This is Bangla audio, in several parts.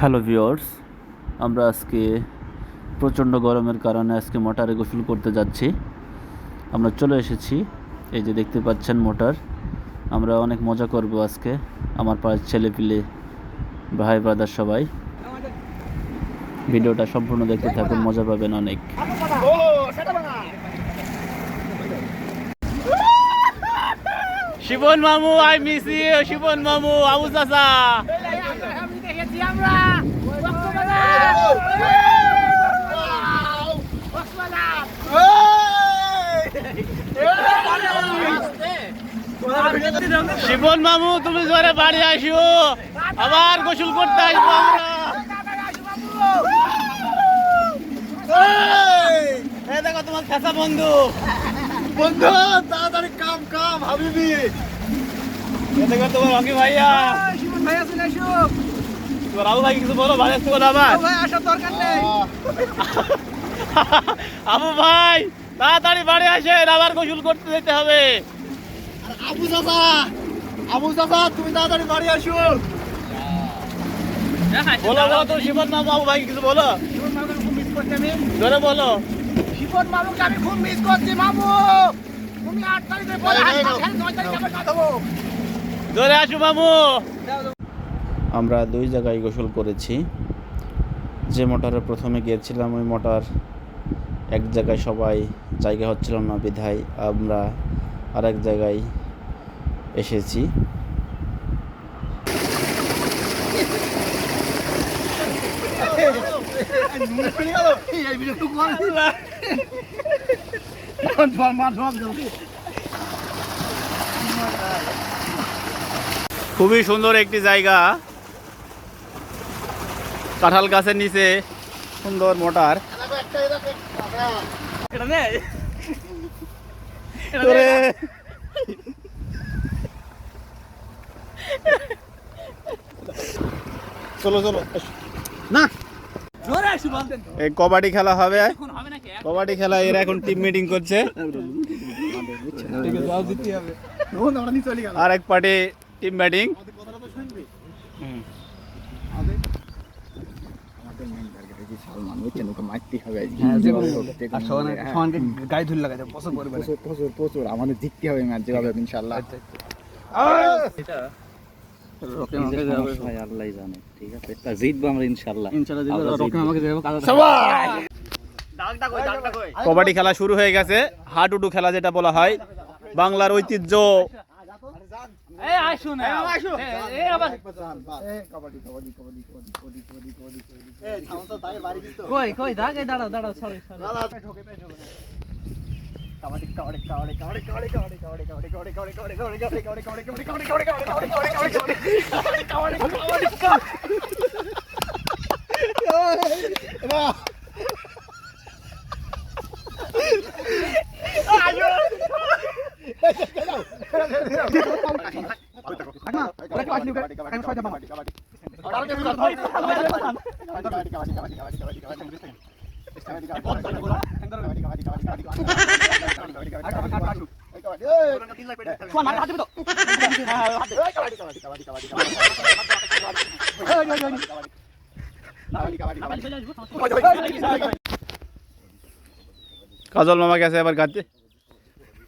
হ্যালো ভিউয়ার্স, আমরা আজকে প্রচণ্ড গরমের কারণে আজকে মোটরে গোসল করতে যাচ্ছি। আমরা চলে এসেছি, এই যে দেখতে পাচ্ছেন মোটর। আমরা অনেক মজা করব আজকে, আমার পাড়ার ছেলেপিলে, ভাই ব্রাদার সবাই। ভিডিওটা সম্পূর্ণ দেখতে থাকুন, মজা পাবেন অনেক। শিবন মামু, আই মিস ইউ। শিবন মামু, আবু চাচা। শিবন মামু, তুমি জোরে বাড়ি আসো, আবার গোসল করতে আসবো আমরা। দেখো তোমার খেসা বন্ধু। বন্ধু তাড়াতাড়ি কাম কাম হাবিবি। দেখো তোমার রকি ভাইয়া। শিবন ভাইয়া চলে আসো। তোমার আবু ভাই কিছু বলো, ভালো আছো আবার? ভাই আসার দরকার নেই। আবু ভাই তাড়াতাড়ি বাড়ি আসেন, আবার গোসল করতে যেতে হবে। আবু চাচা তুমি তাড়াতাড়ি বাড়ি আসো। বলো বলো তো শিবন মামু, আবু ভাই কিছু বলো। শিবন মামুকে খুব মিস করছি আমি। জোরে বলো। শিবন মামুকে আমি খুব মিস করছি মামু। তুমি 8 তারিখে পরে আসবে, 9 তারিখে আবার কথা বলবো। জোরে আসো মামু। আমরা দুই জায়গায় গোসল করেছি। যে মোটরে প্রথমে গিয়েছিলাম ওই মোটর এক জায়গায় সবাই জায়গা হচ্ছিল না, বিধায় আমরা আরেক জায়গায় এসেছি। খুবই সুন্দর একটি জায়গা, কাঁঠাল গাছের নিচে সুন্দর মোটর। চলো চলো না, এই কবাডি খেলা হবে। কবাডি খেলা এরা এখন টিম মিটিং করছে। আর এক পার্টি টিম মিটিং। আমাদের জিততে হবে ম্যাচ যেভাবে ইনশাআল্লাহ। কবাডি খেলা শুরু হয়ে গেছে, হাডুডু খেলা যেটা বলা হয়, বাংলার ঐতিহ্য। কাজল মামা গেছে এবার গাছে,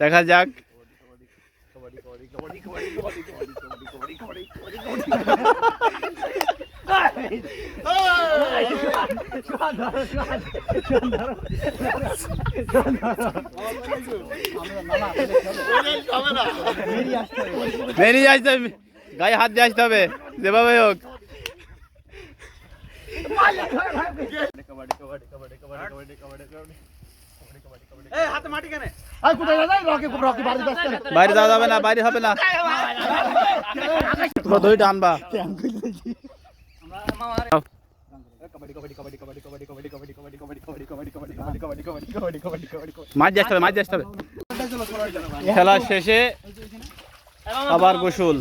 দেখা যাক। বেরিয়ে আসতে হবে, গায়ে হাত দিয়ে আসতে হবে যেভাবে হোক। বাইরে যাওয়া যাবে না, বাইরে হবে না, তোমরা ধরে টানবা। মাছ আসতে হবে, মাছ আসতে হবে। খেলা শেষে আবার গোসল।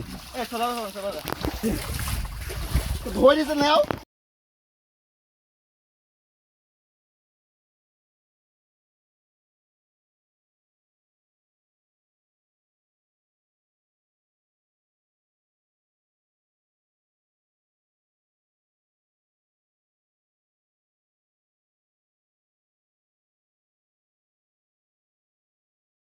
ধরে নাও।